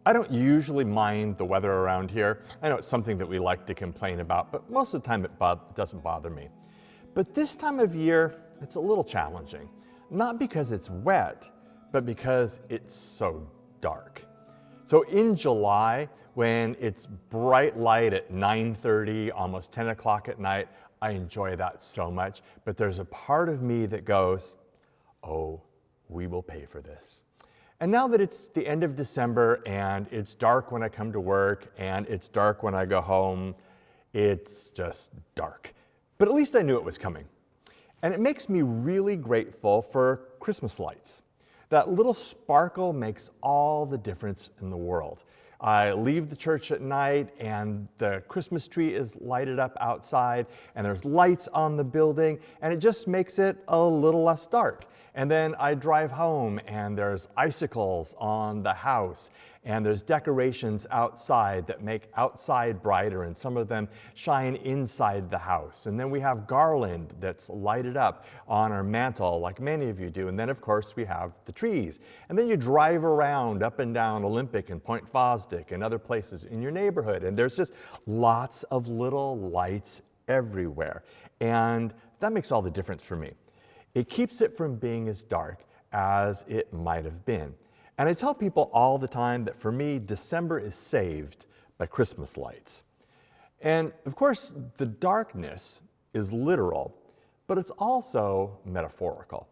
I don't usually mind the weather around here. I know it's something that we like to complain about, but most of the time it doesn't bother me. But this time of year, it's a little challenging. Not because it's wet, but because it's so dark. So in July, when it's bright light at 9:30, almost 10 o'clock at night, I enjoy that so much. But there's a part of me that goes, oh, we will pay for this. And now that it's the end of December and it's dark when I come to work and it's dark when I go home, it's just dark. But at least I knew it was coming. And it makes me really grateful for Christmas lights. That little sparkle makes all the difference in the world. I leave the church at night and the Christmas tree is lighted up outside and there's lights on the building and it just makes it a little less dark. And then I drive home and there's icicles on the house and there's decorations outside that make outside brighter and some of them shine inside the house. And then we have garland that's lighted up on our mantle like many of you do. And then of course we have the trees. And then you drive around up and down Olympic and Point Fosdick and other places in your neighborhood. And there's just lots of little lights everywhere. And that makes all the difference for me. It keeps it from being as dark as it might have been. And I tell people all the time that for me, December is saved by Christmas lights. And of course, the darkness is literal, but it's also metaphorical.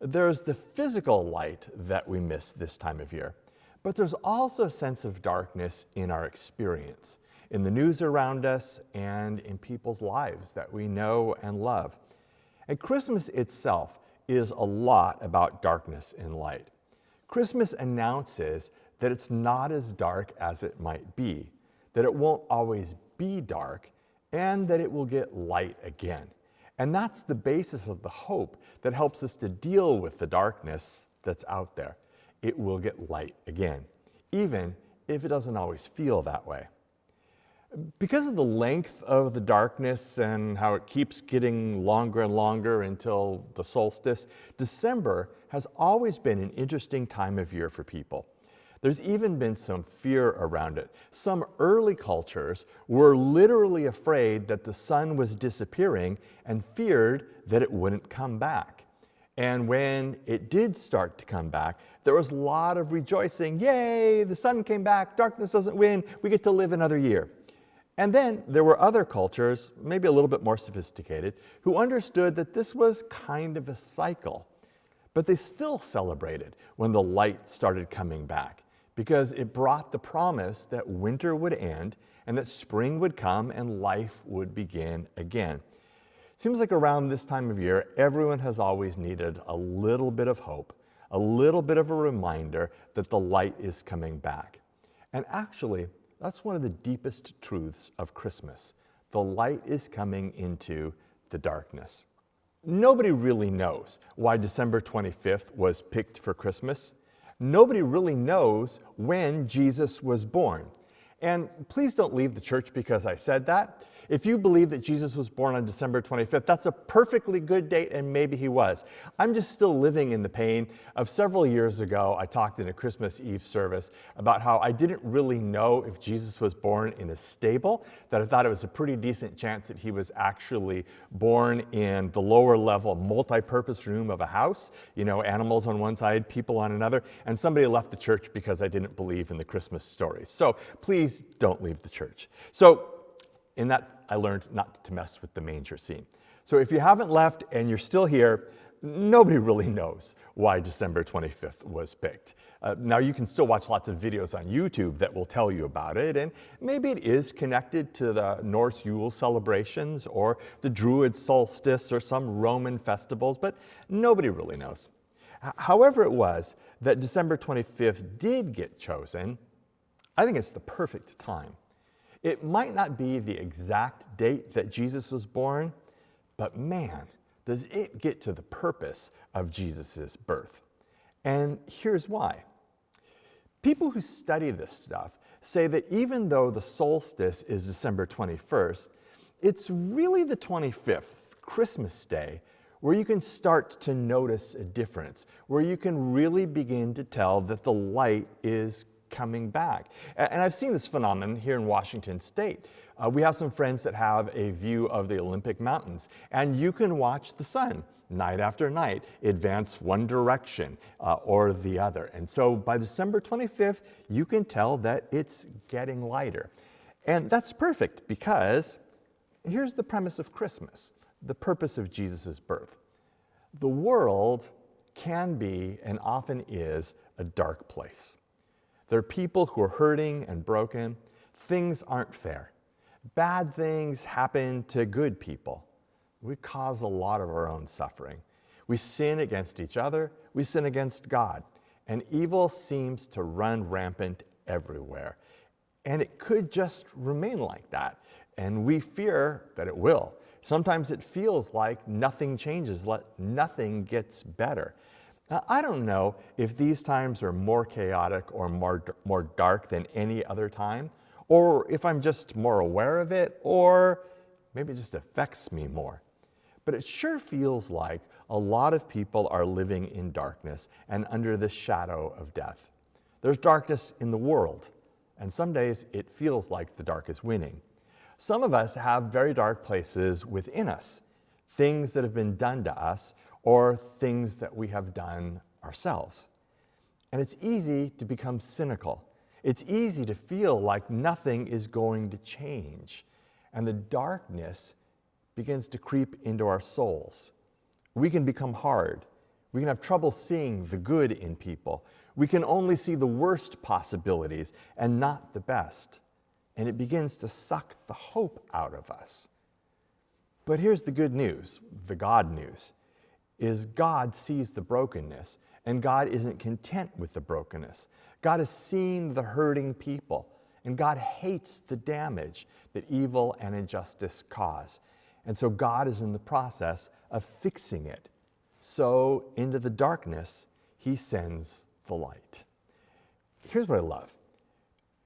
There's the physical light that we miss this time of year, but there's also a sense of darkness in our experience, in the news around us, and in people's lives that we know and love. And Christmas itself is a lot about darkness and light. Christmas announces that it's not as dark as it might be, that it won't always be dark, and that it will get light again. And that's the basis of the hope that helps us to deal with the darkness that's out there. It will get light again, even if it doesn't always feel that way. Because of the length of the darkness and how it keeps getting longer and longer until the solstice, December has always been an interesting time of year for people. There's even been some fear around it. Some early cultures were literally afraid that the sun was disappearing and feared that it wouldn't come back. And when it did start to come back, there was a lot of rejoicing. Yay, the sun came back, darkness doesn't win, we get to live another year. And then there were other cultures, maybe a little bit more sophisticated, who understood that this was kind of a cycle. But they still celebrated when the light started coming back because it brought the promise that winter would end and that spring would come and life would begin again. Seems like around this time of year, everyone has always needed a little bit of hope, a little bit of a reminder that the light is coming back. And actually, that's one of the deepest truths of Christmas. The light is coming into the darkness. Nobody really knows why December 25th was picked for Christmas. Nobody really knows when Jesus was born. And please don't leave the church because I said that. If you believe that Jesus was born on December 25th, that's a perfectly good date, and maybe he was. I'm just still living in the pain of several years ago, I talked in a Christmas Eve service about how I didn't really know if Jesus was born in a stable, that I thought it was a pretty decent chance that he was actually born in the lower level multi-purpose room of a house, you know, animals on one side, people on another, and somebody left the church because I didn't believe in the Christmas stories. So please don't leave the church. So in that, I learned not to mess with the manger scene. So if you haven't left and you're still here, nobody really knows why December 25th was picked. Now you can still watch lots of videos on YouTube that will tell you about it, and maybe it is connected to the Norse Yule celebrations or the Druid solstice or some Roman festivals, but nobody really knows. However it was that December 25th did get chosen, I think it's the perfect time. It might not be the exact date that Jesus was born, but man, does it get to the purpose of Jesus' birth. And here's why. People who study this stuff say that even though the solstice is December 21st, it's really the 25th, Christmas Day, where you can start to notice a difference, where you can really begin to tell that the light is coming back. And I've seen this phenomenon here in Washington State. We have some friends that have a view of the Olympic Mountains, and you can watch the sun night after night advance one direction or the other. And so by December 25th, you can tell that it's getting lighter. And that's perfect because here's the premise of Christmas, the purpose of Jesus' birth. The world can be and often is a dark place. There are people who are hurting and broken. Things aren't fair. Bad things happen to good people. We cause a lot of our own suffering. We sin against each other. We sin against God. And evil seems to run rampant everywhere. And it could just remain like that. And we fear that it will. Sometimes it feels like nothing changes, nothing gets better. Now, I don't know if these times are more chaotic or more dark than any other time, or if I'm just more aware of it, or maybe it just affects me more. But it sure feels like a lot of people are living in darkness and under the shadow of death. There's darkness in the world, and some days it feels like the dark is winning. Some of us have very dark places within us, things that have been done to us or things that we have done ourselves. And it's easy to become cynical. It's easy to feel like nothing is going to change. And the darkness begins to creep into our souls. We can become hard. We can have trouble seeing the good in people. We can only see the worst possibilities and not the best. And it begins to suck the hope out of us. But here's the good news, the God news, is God sees the brokenness, and God isn't content with the brokenness. God has seen the hurting people, and God hates the damage that evil and injustice cause. And so God is in the process of fixing it. So into the darkness, he sends the light. Here's what I love.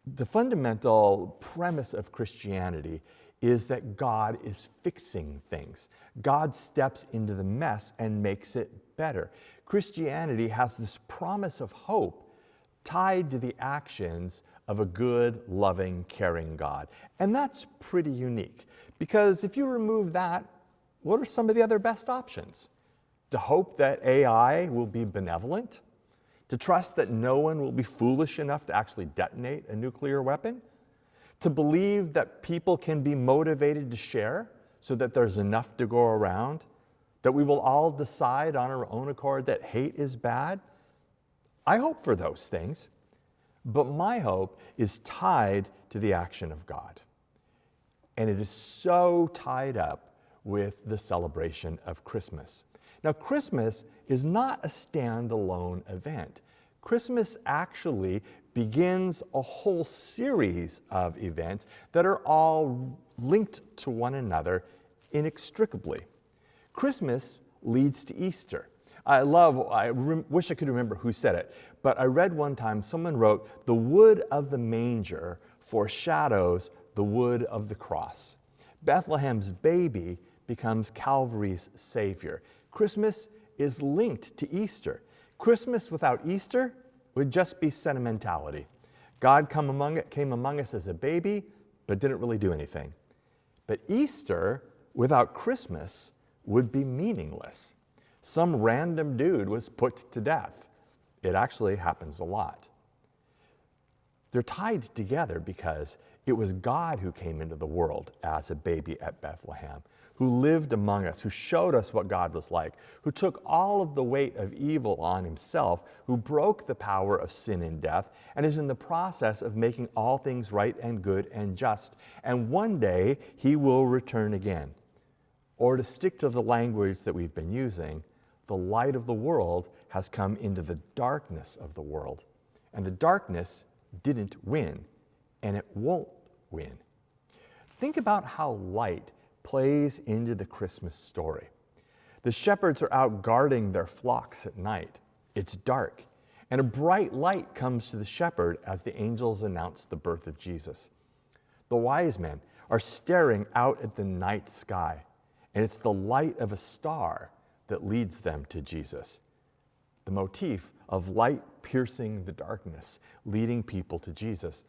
The fundamental premise of Christianity is that God is fixing things. God steps into the mess and makes it better. Christianity has this promise of hope tied to the actions of a good, loving, caring God. And that's pretty unique, because if you remove that, what are some of the other best options? To hope that AI will be benevolent? To trust that no one will be foolish enough to actually detonate a nuclear weapon? To believe that people can be motivated to share so that there's enough to go around? That we will all decide on our own accord that hate is bad? I hope for those things, but my hope is tied to the action of God. And it is so tied up with the celebration of Christmas. Now, Christmas is not a standalone event. Christmas actually begins a whole series of events that are all linked to one another inextricably. Christmas leads to Easter. I wish I could remember who said it, but I read one time someone wrote, "The wood of the manger foreshadows the wood of the cross." Bethlehem's baby becomes Calvary's Savior. Christmas is linked to Easter. Christmas without Easter would just be sentimentality. God came among us as a baby, but didn't really do anything. But Easter without Christmas would be meaningless. Some random dude was put to death. It actually happens a lot. They're tied together because it was God who came into the world as a baby at Bethlehem, who lived among us, who showed us what God was like, who took all of the weight of evil on himself, who broke the power of sin and death, and is in the process of making all things right and good and just. And one day, he will return again. Or to stick to the language that we've been using, the light of the world has come into the darkness of the world. And the darkness didn't win, and it won't win. Think about how light plays into the Christmas story. The shepherds are out guarding their flocks at night. It's dark, and a bright light comes to the shepherd as the angels announce the birth of Jesus. The wise men are staring out at the night sky, and it's the light of a star that leads them to Jesus. The motif of light piercing the darkness, leading people to Jesus.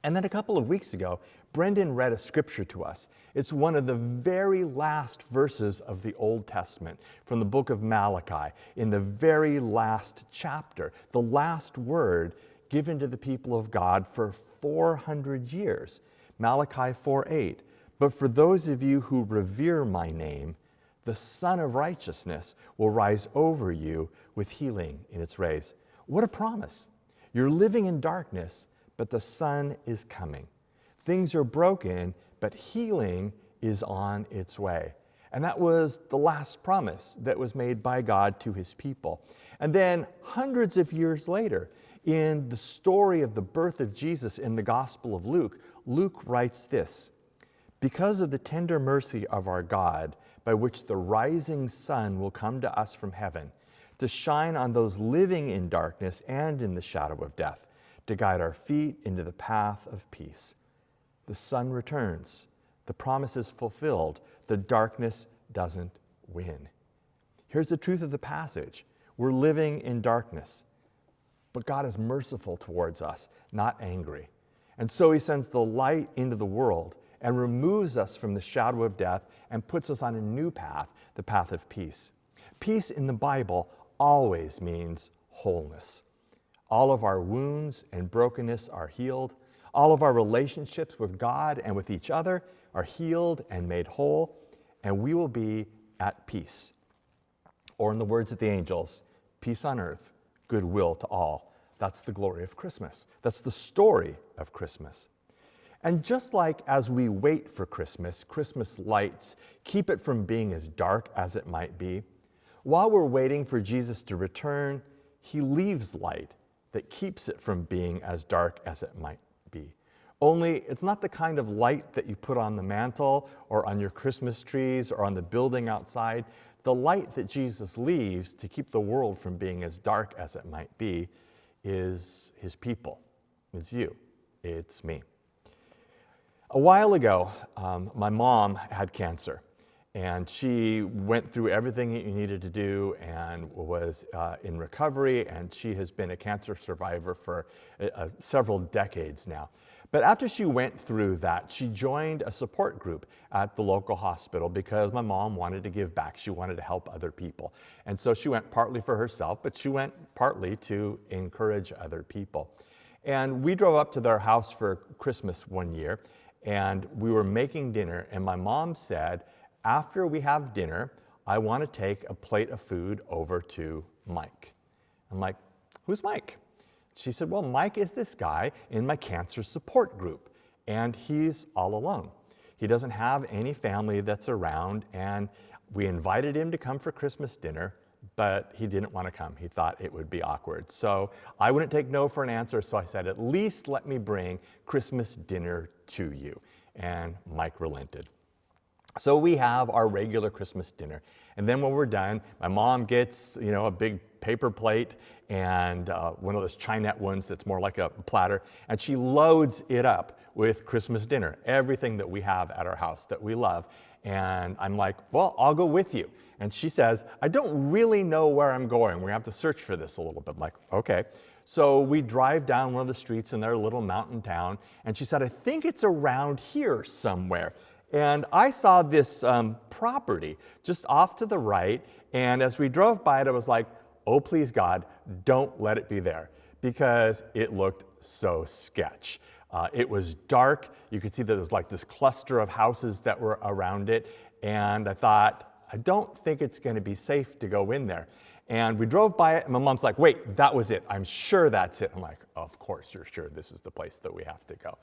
And then a couple of weeks ago, Brendan read a scripture to us. It's one of the very last verses of the Old Testament from the book of Malachi, in the very last chapter, the last word given to the people of God for 400 years. Malachi 4:8. But for those of you who revere my name, the Son of Righteousness will rise over you with healing in its rays. What a promise. You're living in darkness, but the sun is coming. Things are broken, but healing is on its way. And that was the last promise that was made by God to his people. And then hundreds of years later, in the story of the birth of Jesus in the Gospel of Luke, Luke writes this: because of the tender mercy of our God, by which the rising sun will come to us from heaven, to shine on those living in darkness and in the shadow of death, to guide our feet into the path of peace. The sun returns, the promise is fulfilled, the darkness doesn't win. Here's the truth of the passage. We're living in darkness, but God is merciful towards us, not angry. And so he sends the light into the world and removes us from the shadow of death and puts us on a new path, the path of peace. Peace in the Bible always means wholeness. All of our wounds and brokenness are healed. All of our relationships with God and with each other are healed and made whole, and we will be at peace. Or in the words of the angels, peace on earth, goodwill to all. That's the glory of Christmas. That's the story of Christmas. And just like as we wait for Christmas, Christmas lights keep it from being as dark as it might be, while we're waiting for Jesus to return, he leaves light that keeps it from being as dark as it might be. Only it's not the kind of light that you put on the mantle or on your Christmas trees or on the building outside. The light that Jesus leaves to keep the world from being as dark as it might be is his people. It's you. It's me. A while ago, my mom had cancer, and she went through everything that you needed to do and was in recovery, and she has been a cancer survivor for several decades now. But after she went through that, she joined a support group at the local hospital because my mom wanted to give back. She wanted to help other people. And so she went partly for herself, but she went partly to encourage other people. And we drove up to their house for Christmas one year, and we were making dinner, and my mom said, after we have dinner, I want to take a plate of food over to Mike. I'm like, who's Mike? She said, well, Mike is this guy in my cancer support group, and he's all alone. He doesn't have any family that's around, and we invited him to come for Christmas dinner, but he didn't want to come. He thought it would be awkward. So I wouldn't take no for an answer, so I said, at least let me bring Christmas dinner to you. And Mike relented. So we have our regular Christmas dinner. And then when we're done, my mom gets, a big paper plate and one of those Chinette ones that's more like a platter, and she loads it up with Christmas dinner, everything that we have at our house that we love. And I'm like, well, I'll go with you. And she says, I don't really know where I'm going. We have to search for this a little bit. I'm like, okay. So we drive down one of the streets in their little mountain town, and she said, I think it's around here somewhere. And I saw this property just off to the right, and as we drove by it, I was like, oh, please God, don't let it be there, because it looked so sketch. It was dark. You could see that there was like this cluster of houses that were around it, and I thought, I don't think it's going to be safe to go in there. And we drove by it, and my mom's like, wait, that was it. I'm sure that's it. I'm like, of course you're sure this is the place that we have to go.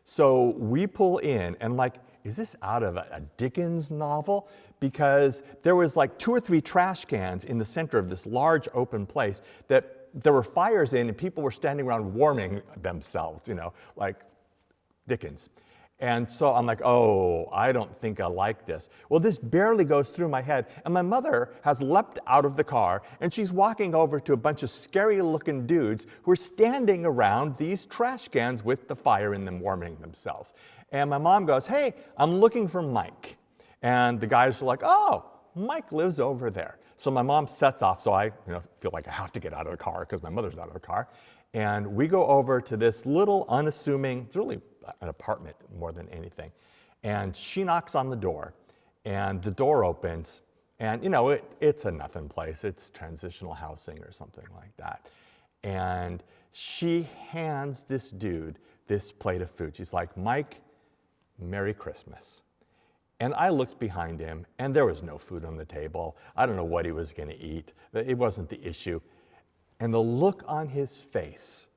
So we pull in, and like, is this out of a Dickens novel? Because there was like 2 or 3 trash cans in the center of this large open place that there were fires in, and people were standing around warming themselves, like Dickens. And so I'm like, oh, I don't think I like this. Well, this barely goes through my head, and my mother has leapt out of the car, and she's walking over to a bunch of scary-looking dudes who are standing around these trash cans with the fire in them warming themselves. And my mom goes, hey, I'm looking for Mike. And the guys are like, oh, Mike lives over there. So my mom sets off, so I feel like I have to get out of the car because my mother's out of the car. And we go over to this little unassuming, it's really an apartment more than anything. And she knocks on the door, and the door opens, and it's a nothing place. It's transitional housing or something like that. And she hands this dude this plate of food. She's like, "Mike, Merry Christmas." And I looked behind him, and there was no food on the table. I don't know what he was going to eat. It wasn't the issue. And the look on his face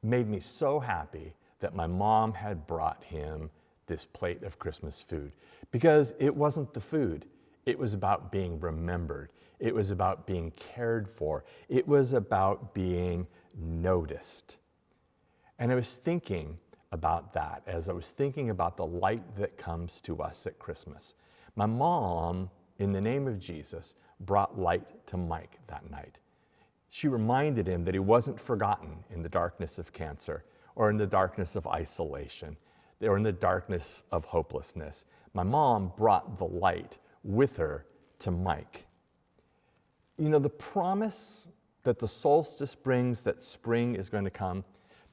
made me so happy that my mom had brought him this plate of Christmas food, because it wasn't the food. It was about being remembered. It was about being cared for. It was about being noticed. And I was thinking about that as I was thinking about the light that comes to us at Christmas. My mom, in the name of Jesus, brought light to Mike that night. She reminded him that he wasn't forgotten in the darkness of cancer, or in the darkness of isolation, or in the darkness of hopelessness. My mom brought the light with her to Mike. The promise that the solstice brings, that spring is going to come,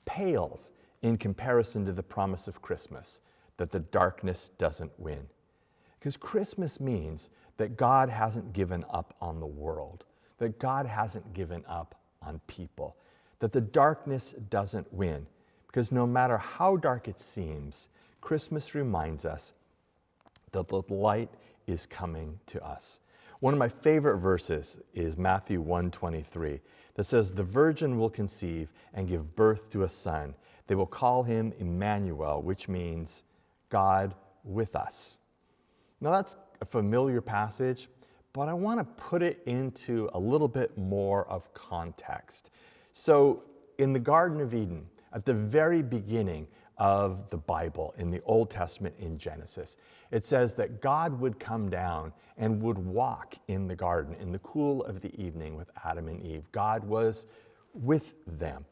pales in comparison to the promise of Christmas, that the darkness doesn't win. Because Christmas means that God hasn't given up on the world, that God hasn't given up on people, that the darkness doesn't win. Because no matter how dark it seems, Christmas reminds us that the light is coming to us. One of my favorite verses is Matthew 1:23 that says, "The virgin will conceive and give birth to a son. They will call him Emmanuel," which means God with us. Now that's a familiar passage, but I want to put it into a little bit more of context. So in the Garden of Eden, at the very beginning of the Bible, in the Old Testament in Genesis, it says that God would come down and would walk in the garden in the cool of the evening with Adam and Eve. God was with them.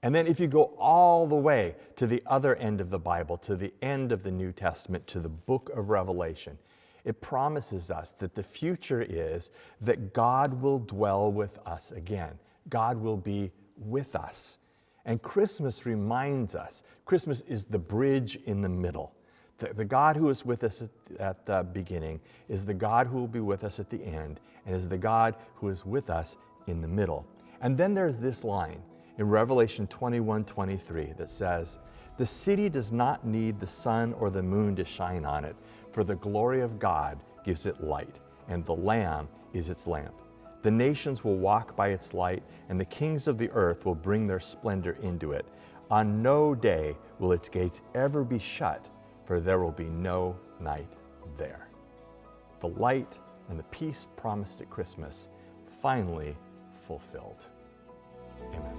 And then if you go all the way to the other end of the Bible, to the end of the New Testament, to the book of Revelation, it promises us that the future is that God will dwell with us again. God will be with us. And Christmas reminds us, Christmas is the bridge in the middle. The God who is with us at the beginning is the God who will be with us at the end, and is the God who is with us in the middle. And then there's this line in Revelation 21:23 that says, "The city does not need the sun or the moon to shine on it, for the glory of God gives it light, and the Lamb is its lamp. The nations will walk by its light, and the kings of the earth will bring their splendor into it. On no day will its gates ever be shut, for there will be no night there." The light and the peace promised at Christmas finally fulfilled. Amen.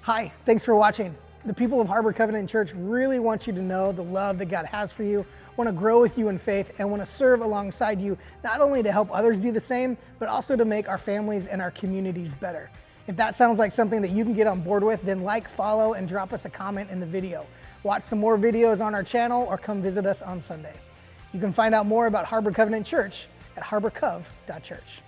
Hi, thanks for watching. The people of Harbor Covenant Church really want you to know the love that God has for you, want to grow with you in faith, and want to serve alongside you, not only to help others do the same, but also to make our families and our communities better. If that sounds like something that you can get on board with, then like, follow, and drop us a comment in the video. Watch some more videos on our channel or come visit us on Sunday. You can find out more about Harbor Covenant Church at harborcov.church.